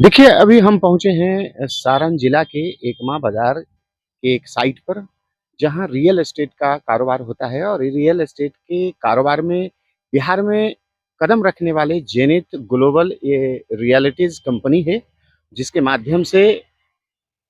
देखिए, अभी हम पहुँचे हैं सारण जिला के एकमा बाज़ार के एक साइट पर, जहाँ रियल एस्टेट का कारोबार होता है और रियल एस्टेट के कारोबार में बिहार में कदम रखने वाले जेनिथ ग्लोबल ये रियल्टीज़ कंपनी है, जिसके माध्यम से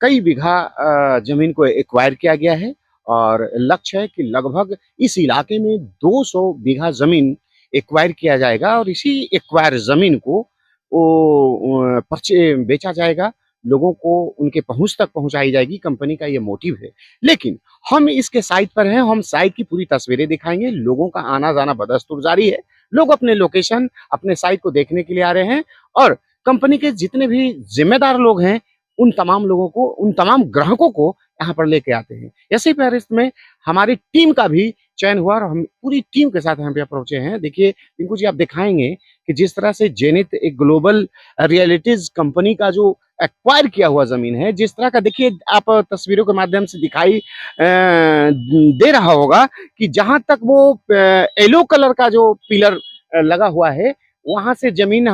कई बीघा ज़मीन को एक्वायर किया गया है और लक्ष्य है कि लगभग इस इलाके में 200 बीघा ज़मीन एक्वायर किया जाएगा और इसी एक्वायर ज़मीन को बेचा जाएगा, लोगों को उनके पहुँच तक पहुँचाई जाएगी, कंपनी का ये मोटिव है। लेकिन हम इसके साइट पर हैं, हम साइट की पूरी तस्वीरें दिखाएँगे, लोगों का आना-जाना बदस्तूर जारी है। लोग अपने लोकेशन, अपने साइट को देखने के लिए आ रहे हैं और कंपनी के जितने भी ज़िम्मेदार लोग हैं, उन तमाम लोगों को, उन तमाम ग्राहकों को यहाँ पर लेके आते हैं। ऐसे फहरिस्त में हमारी टीम का भी चयन हुआ और हम पूरी टीम के साथ यहाँ पे पहुँचे हैं। देखिए, टिंकू जी आप दिखाएँगे कि जिस तरह से जेनिथ एक ग्लोबल रियल्टीज़ कंपनी का जो एक्वायर किया हुआ ज़मीन है, जिस तरह का देखिए आप तस्वीरों के माध्यम से दिखाई दे रहा होगा कि जहाँ तक वो येलो कलर का जो पिलर लगा हुआ है, वहाँ से ज़मीन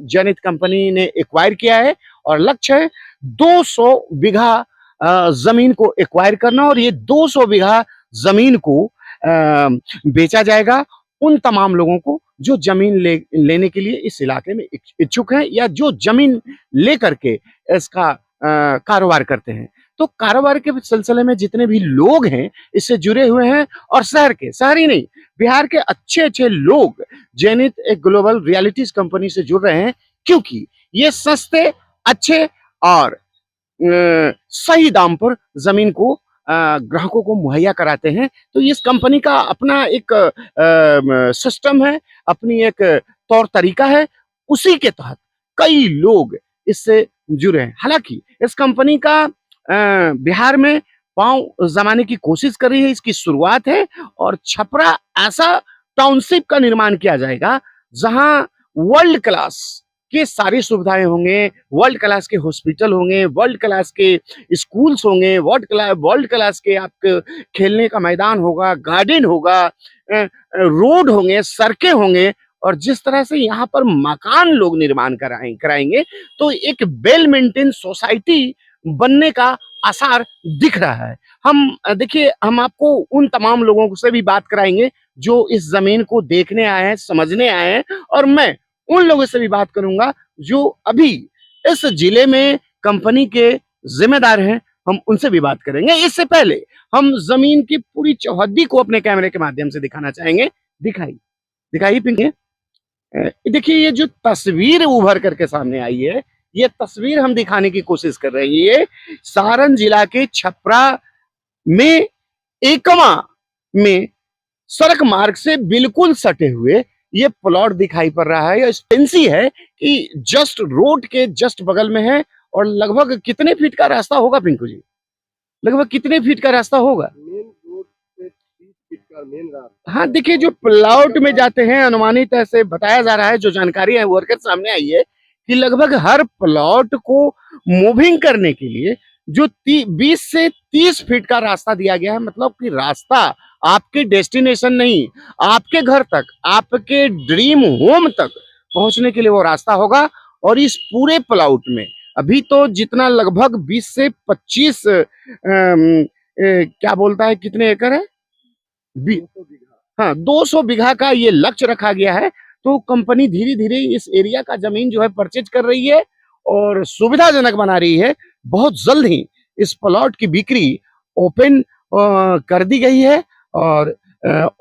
जेनिथ कंपनी ने एक्वायर किया है और लक्ष्य है 200 बीघा ज़मीन को एक्वायर करना और ये 200 बीघा ज़मीन को बेचा जाएगा उन तमाम लोगों को जो ज़मीन लेने के लिए इस इलाके में इच्छुक हैं या जो ज़मीन लेकर के इसका कारोबार करते हैं। तो कारोबार के सिलसिले में जितने भी लोग हैं, इससे जुड़े हुए हैं और शहर ही नहीं, बिहार के अच्छे-अच्छे लोग जेनिथ एक ग्लोबल रियल्टीज़ कंपनी से जुड़ रहे हैं क्योंकि ये सस्ते, अच्छे और सही दाम पर ज़मीन को ग्राहकों को मुहैया कराते हैं। तो इस कंपनी का अपना एक सिस्टम है, अपनी एक तौर-तरीका है, उसी के तहत कई लोग इससे जुड़े हैं। हालाँकि इस कंपनी का बिहार में पाँव जमाने की कोशिश कर रही है, इसकी शुरुआत है और छपरा ऐसा टाउनशिप का निर्माण किया जाएगा, जहाँ वर्ल्ड क्लास की सारी सुविधाएँ होंगे, वर्ल्ड क्लास के हॉस्पिटल होंगे, वर्ल्ड क्लास के स्कूल्स होंगे, वर्ल्ड क्लास के आपके खेलने का मैदान होगा, गार्डन होगा, रोड होंगे, सड़कें होंगे और जिस तरह से यहाँ पर मकान लोग निर्माण कराएंगे तो एक वेल मेंटेन सोसाइटी बनने का आसार दिख रहा है। हम देखिए हम आपको उन तमाम लोगों से भी बात कराएंगे जो इस जमीन को देखने आए हैं, समझने आए हैं और मैं उन लोगों से भी बात करूंगा जो अभी इस जिले में कंपनी के जिम्मेदार हैं, हम उनसे भी बात करेंगे। इससे पहले हम जमीन की पूरी चौहद्दी को अपने कैमरे के माध्यम से दिखाना चाहेंगे। दिखाई दिखाइए पिंकी। देखिए ये जो तस्वीर उभर करके सामने आई है, ये तस्वीर हम दिखाने की कोशिश कर रहे हैं। ये सारण जिला के छपरा में एकमा में सड़क मार्ग से बिल्कुल सटे हुए ये प्लॉट दिखाई पड़ रहा है। ये एजेंसी है कि जस्ट रोड के जस्ट बगल में है और लगभग कितने फीट का रास्ता होगा पिंकू जी? लगभग कितने फीट का रास्ता होगा? मेन रोड से 30 फीट का मेन रास्ता हाँ, है। देखिए जो प्लॉट में जाते हैं अनुमानित ऐसे बताया जा रहा है, जो जानकारी है वर्कर सामने आई है कि लगभग हर प्लॉट को मूविंग करने के लिए जो 20 से 30 फीट का रास्ता दिया गया है, मतलब कि रास्ता आपके डेस्टिनेशन नहीं, आपके घर तक, आपके ड्रीम होम तक पहुंचने के लिए वो रास्ता होगा। और इस पूरे प्लॉट में अभी तो जितना लगभग 20 से 25 क्या बोलता है कितने एकड़ है? 200 बीघा। हाँ, 200 बीघा का ये लक्ष्य रखा गया है। तो कंपनी धीरे-धीरे इस एरिया का ज़मीन जो है परचेज़ कर रही है और सुविधाजनक बना रही है। बहुत जल्द ही इस प्लॉट की बिक्री ओपन कर दी गई है और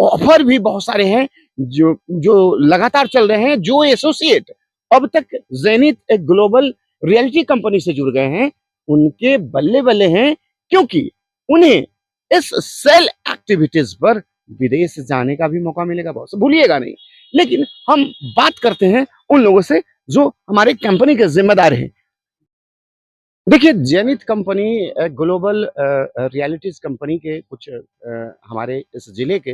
ऑफ़र भी बहुत सारे हैं जो जो लगातार चल रहे हैं। जो एसोसिएट अब तक ज़ेनिथ एक ग्लोबल रियल्टी कंपनी से जुड़ गए हैं, उनके बल्ले-बल्ले हैं क्योंकि उन्हें इस सेल एक्टिविटीज़ पर विदेश जाने का भी मौका मिलेगा बॉस, भूलिएगा नहीं। लेकिन हम बात करते हैं उन लोगों से जो हमारे कंपनी के जिम्मेदार हैं। देखिए zenith company global realities company के कुछ हमारे इस जिले के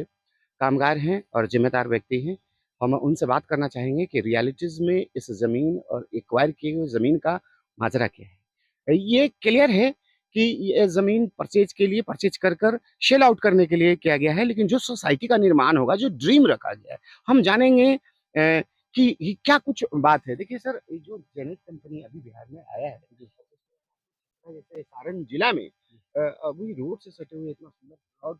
कामगार हैं और जिम्मेदार व्यक्ति हैं। हम उनसे बात करना चाहेंगे कि रियलिटीज में इस जमीन और एक्वायर की हुई जमीन का माजरा क्या है। ये क्लियर है कि ये ज़मीन परचेज के लिए परचेज कर शेल आउट करने के लिए किया गया है, लेकिन जो सोसाइटी का निर्माण होगा, जो ड्रीम रखा गया है, हम जानेंगे कि ये क्या कुछ बात है। देखिए सर, ये जो जेनेट कंपनी अभी बिहार में आया है, जैसे सारण जिला में अभी रोड से सटे हुए इतना सुंदर प्लॉट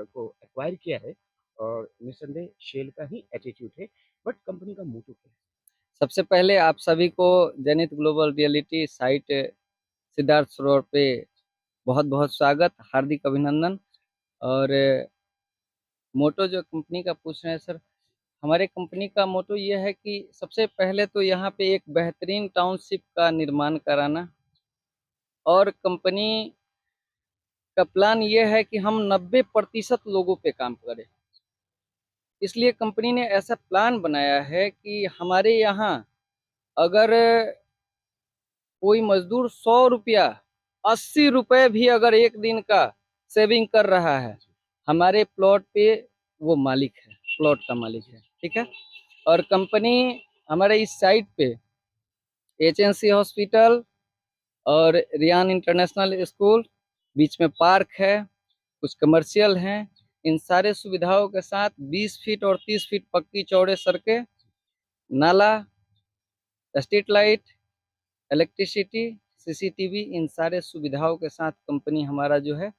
को एक्वायर किया है, और निस्संदेह शेल का ही एटीट्यूड है, बट कंपनी का मोटो क्या है? सबसे पहले आप सभी को zenith global reality site Siddharth सरोवर पे बहुत बहुत स्वागत, हार्दिक अभिनंदन। और मोटो जो कंपनी का पूछ रहे हैं सर, हमारे कंपनी का मोटो ये है कि सबसे पहले तो यहाँ पे एक बेहतरीन टाउनशिप का निर्माण कराना, और कंपनी का प्लान ये है कि हम 90% लोगों पे काम करें। इसलिए कंपनी ने ऐसा प्लान बनाया है कि हमारे यहाँ अगर कोई मजदूर 100 रुपया 80 रुपये भी अगर एक दिन का सेविंग कर रहा है, हमारे प्लॉट पे वो मालिक है, प्लॉट का मालिक है, ठीक है। और कंपनी हमारे इस साइट पे एचएनसी हॉस्पिटल और रियान इंटरनेशनल स्कूल, बीच में पार्क है, कुछ कमर्शियल हैं, इन सारे सुविधाओं के साथ 20 फीट और 30 फीट पक्की चौड़े सड़कें, नाला, स्ट्रीट लाइट, इलेक्ट्रिसिटी, सीसीटीवी, इन सारे सुविधाओं के साथ कंपनी हमारा जो है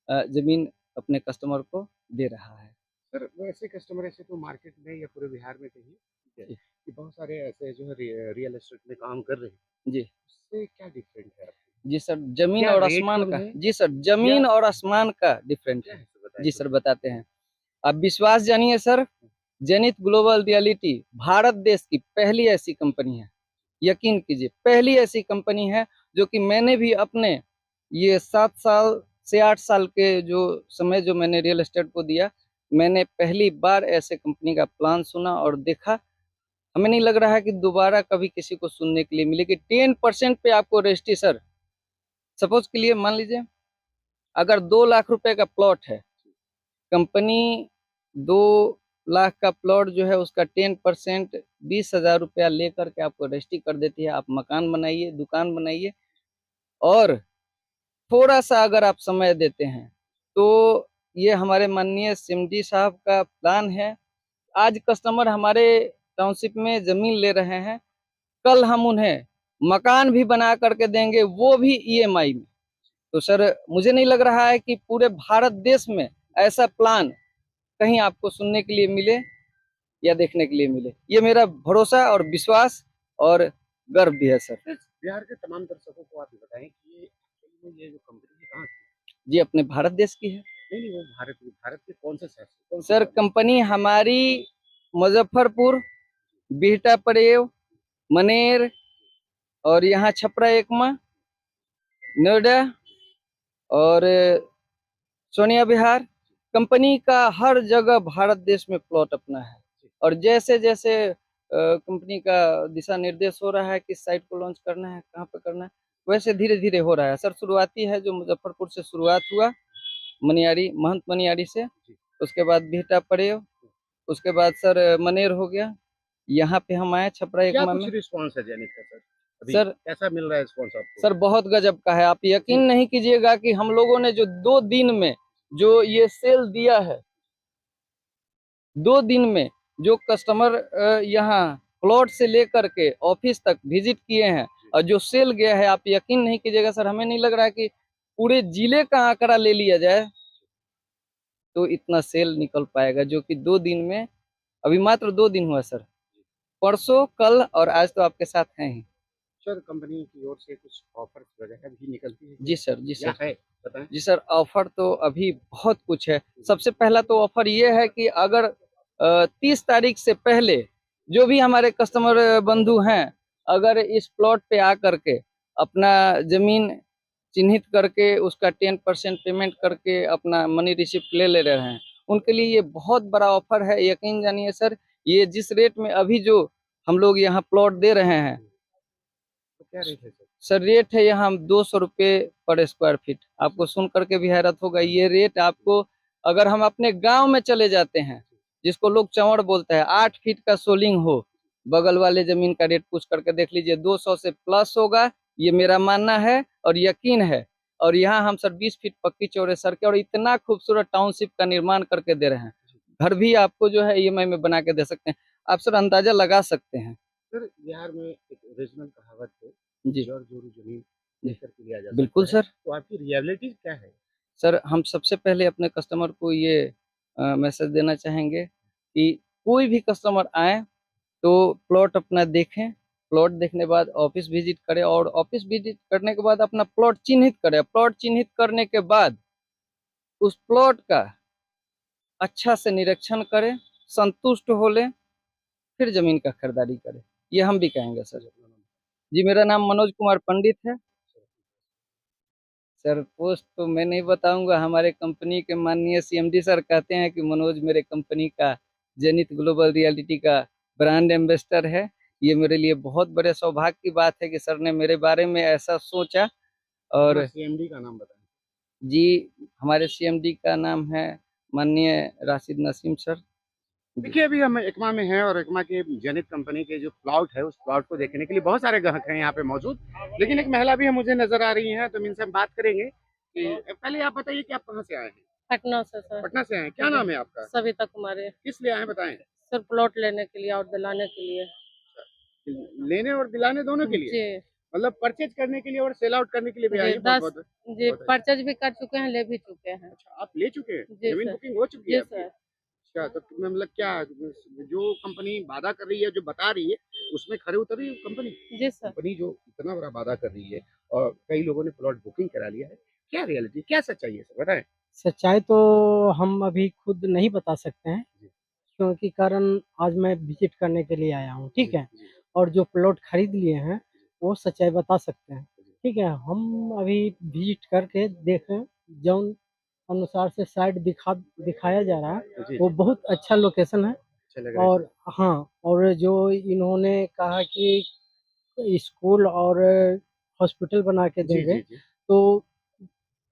जमीन अपने कस्टमर को दे रहा है। सर वैसे कस्टमर ऐसे तो मार्केट में या पूरे बिहार में कहिए, ठीक है, कि बहुत सारे ऐसे जो है रियल एस्टेट में काम कर रहे हैं, जी उससे क्या डिफरेंट है आपको? जी सर, जमीन क्या और रेट आसमान कम का, है? जी सर, जमीन या और आसमान का डिफरेंट क्या है। है, सर बताइए जी थोड़ा। सर, बताते हैं, आप विश्वास जानिए sir. Zenith global reality Bharat देश की पहली ऐसी कंपनी है, यकीन कीजिए, पहली ऐसी कंपनी है जो कि मैंने भी अपने ये 7 साल से 8 साल के जो समय जो मैंने रियल एस्टेट को दिया, मैंने पहली बार ऐसे कंपनी का प्लान सुना और देखा। हमें नहीं लग रहा है कि दोबारा कभी किसी को सुनने के लिए मिले कि 10% पे आपको रजिस्ट्री। सर सपोज के लिए मान लीजिए अगर 2 लाख रुपए का प्लॉट है, कंपनी 2 लाख का प्लॉट जो है उसका 10% 20,000 रुपया लेकर के आपको रजिस्ट्री कर देती है। आप मकान बनाइए, दुकान बनाइए, और थोड़ा सा अगर आप समय देते हैं तो ये हमारे माननीय सिमडी साहब का प्लान है। आज कस्टमर हमारे टाउनशिप में जमीन ले रहे हैं, कल हम उन्हें मकान भी बना करके देंगे, वो भी ईएमआई में। तो सर मुझे नहीं लग रहा है कि पूरे भारत देश में ऐसा प्लान कहीं आपको सुनने के लिए मिले या देखने के लिए मिले। ये मेरा भरोसा और विश्वास और गर्व भी है सर। बिहार के तमाम दर्शकों को आप ये बताएं कि ये एक्चुअली में ये जो कंपनी है कहाँ की जी अपने भारत देश की है। है? नहीं, वो भारत के कौन से शहर से, कौन से सर शहर से? कंपनी हमारी मुजफ्फरपुर, बिहटा परेव, मनेर, और यहाँ छपरा एकमा, नोएडा और सोनिया विहार, कंपनी का हर जगह भारत देश में प्लॉट अपना है। और जैसे जैसे कंपनी का दिशा निर्देश हो रहा है किस साइट को लॉन्च करना है, कहाँ पे करना है, वैसे धीरे धीरे हो रहा है सर। शुरुआती है जो मुजफ्फरपुर से शुरुआत हुआ, मनियारी, महंत मनियारी से, उसके बाद बिहटा परेव, उसके बाद सर मनेर हो गया, यहाँ पे हम आए छपरा क्या एकमा कुछ में। रिस्पांस है जेनिथ का सर? अभी सर कैसा मिल रहा है रिस्पांस आपको? सर बहुत गजब का है, आप यकीन नहीं कीजिएगा कि हम लोगों ने जो 2 दिन में जो ये सेल दिया है, 2 दिन में जो कस्टमर यहाँ प्लॉट से लेकर के ऑफिस तक विजिट किए हैं और जो सेल गया है, आप यकीन नहीं कीजिएगा सर, हमें नहीं लग रहा है कि पूरे जिले का आंकड़ा ले लिया जाए तो इतना सेल निकल पाएगा, जो कि 2 दिन में, अभी मात्र 2 दिन हुआ सर, परसों, कल और आज तो आपके साथ हैं ही। सर कंपनी की ओर से कुछ ऑफर वगैरह भी निकलती है जी सर, जी या सर, है, बताएं। जी सर, ऑफर तो अभी बहुत कुछ है। सबसे पहला तो ऑफर ये है कि अगर 30 तारीख से पहले जो भी हमारे कस्टमर बंधु हैं, अगर इस प्लॉट पे आकर के अपना जमीन चिन्हित करके उसका 10% पेमेंट करके अपना मनी रिसिप्ट ले ले रहे हैं, उनके लिए ये बहुत बड़ा ऑफर है। यकीन जानिए सर, ये जिस रेट में अभी जो हम लोग यहाँ प्लॉट दे रहे हैं, तो क्या रेट है सर? सर रेट है यहाँ 200 रुपये पर स्क्वायर फीट। आपको सुन करके भी हैरत होगा, ये रेट आपको, अगर हम अपने गांव में चले जाते हैं, जिसको लोग चंवड़ बोलते हैं, 8 फीट का सोलिंग हो, बगल वाले जमीन का रेट पूछ करके देख लीजिए, 200 से प्लस होगा, ये मेरा मानना है और यकीन है। और यहाँ हम सर 20 फीट पक्की चौड़े सड़कें और इतना खूबसूरत टाउनशिप का निर्माण करके दे रहे हैं। घर भी आपको जो है ईएमआई में बना के दे सकते हैं। आप सर अंदाजा लगा सकते हैं। सर बिहार में एक रीजनल कहावत है, जी जड़ जोरू जमीन लेकर के लिया जा बिल्कुल सकता है। सर। तो आपकी रियलिटी क्या है? सर हम सबसे पहले अपने कस्टमर को ये मैसेज देना चाहेंगे कि कोई भी कस्टमर आए तो प्लॉट अपना देखें, प्लॉट देखने के बाद ऑफिस विजिट करें और ऑफिस विजिट करने के बाद अपना प्लॉट चिन्हित करें। प्लॉट चिन्हित करने के बाद उस प्लॉट का अच्छा से निरीक्षण करें, संतुष्ट हो लें, फिर जमीन का खरीदारी करें। ये हम भी कहेंगे सर। जी मेरा नाम मनोज कुमार पंडित है। सर पोस्ट तो मैं नहीं बताऊंगा, हमारे कंपनी के माननीय सीएमडी सर कहते हैं कि मनोज मेरे कंपनी का जेनिथ ग्लोबल रियलिटी का ब्रांड एम्बेसडर है। ये मेरे लिए बहुत बड़े सौभाग्य की बात है कि सर ने मेरे बारे में ऐसा सोचा। और सीएमडी का नाम बताएं। जी हमारे सीएमडी का नाम है माननीय राशिद नसीम सर। देखिए अभी हम एकमा में हैं और एकमा के जेनिथ कंपनी के जो प्लॉट है उस प्लॉट को देखने के लिए बहुत सारे ग्राहक हैं यहाँ पे मौजूद, लेकिन एक महिला भी मुझे नजर आ रही हैं, तो हम इनसे हम बात करेंगे कि पहले आप बताइए कि आप कहाँ से आए हैं? पटना से सर। पटना से आए हैं। क्या नाम है आपका? सविता कुमारी। किस लिए आए हैं बताएं? सर प्लॉट लेने के लिए और दिलाने के लिए। लेने और दिलाने दोनों के लिए? जी मतलब परचेज करने के लिए और सेल आउट करने के लिए भी जी, आए हैं? बहुत बहुत जी बहुत अच्छा। परचेज भी कर चुके हैं, ले भी चुके हैं। अच्छा आप ले चुके हैं? जी जमीन सर। बुकिंग हो चुकी जी है आपकी? सर। अच्छा तो मतलब क्या जो कंपनी वादा कर रही है, जो बता रही है, उसमें खरे उतर रही है कंपनी? जी सर। कंपनी जो इतना बड़ा वादा कर रही है और कई लोगों ने प्लॉट बुकिंग करा लिया है, क्या रियलिटी क्या सच्चाई है सर बताएं? सच्चाई तो हम अभी खुद नहीं बता सकते हैं, क्योंकि कारण आज मैं विजिट करने के लिए आया हूँ, ठीक है। जी, और जो प्लॉट खरीद लिए हैं वो सच्चाई बता सकते हैं, ठीक है। हम अभी विजिट करके देखें, जौन अनुसार से साइट दिखाया जा रहा है जी, वो बहुत अच्छा लोकेशन है। अच्छा लग रहा है। और हाँ, और जो इन्होंने कहा कि स्कूल और हॉस्पिटल बना के जी, देंगे, जी, जी। तो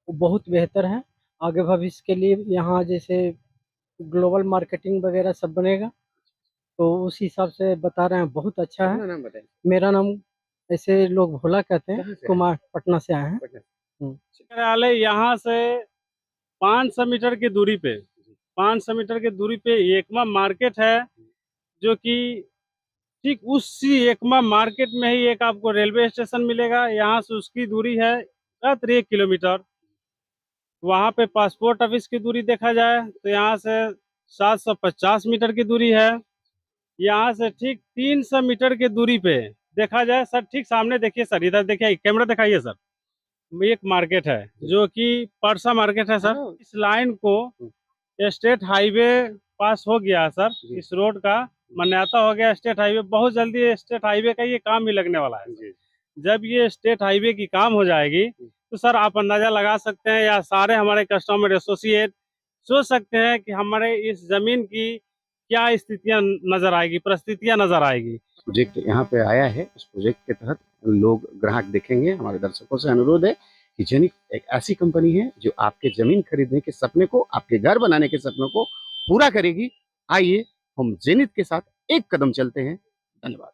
वो बहुत बेहतर है। आगे भविष्य के लिए यहाँ जैसे ग्लोबल मार्केटिंग वगैरह सब बनेगा, तो उस हिसाब से बता रहे हैं, बहुत अच्छा है। अपना नाम बताएं। मेरा नाम ऐसे लोग भोला कहते हैं, कहाँ से आए? कुमार, पटना से आए हैं। पटना से। हुँ। कार्यालय यहाँ से 500 मीटर की दूरी पे 500 मीटर की दूरी पे एकमा मार्केट है, जो कि ठीक उसी एकमा मार्केट में ही एक आपको रेलवे स्टेशन मिलेगा। यहाँ से उसकी दूरी है मात्र 1 किलोमीटर। वहाँ पे पासपोर्ट ऑफिस की दूरी देखा जाए तो यहाँ से 750 मीटर की दूरी है। यहाँ से ठीक 300 मीटर की दूरी पे देखा जाए सर, ठीक सामने देखिए सर, इधर देखिए, कैमरा दिखाइए सर, एक मार्केट है जो कि परसा मार्केट है सर। इस लाइन को स्टेट हाईवे पास हो गया है सर, इस रोड का मान्यता हो गया स्टेट हाईवे। बहुत जल्दी स्टेट हाईवे का ये काम भी लगने वाला है। जब ये स्टेट हाईवे की काम हो जाएगी तो सर आप अंदाजा लगा सकते हैं, या सारे हमारे कस्टमर एसोसिएट सोच सकते हैं कि हमारे इस जमीन की क्या स्थितियां नजर आएगी, परिस्थितियां नजर आएगी। प्रोजेक्ट यहाँ पे आया है, उस प्रोजेक्ट के तहत लोग ग्राहक देखेंगे। हमारे दर्शकों से अनुरोध है कि जेनिथ एक ऐसी कंपनी है जो आपके जमीन खरीदने के सपने को, आपके घर बनाने के सपनों को पूरा करेगी। आइए हम जेनिथ के साथ एक कदम चलते हैं। धन्यवाद।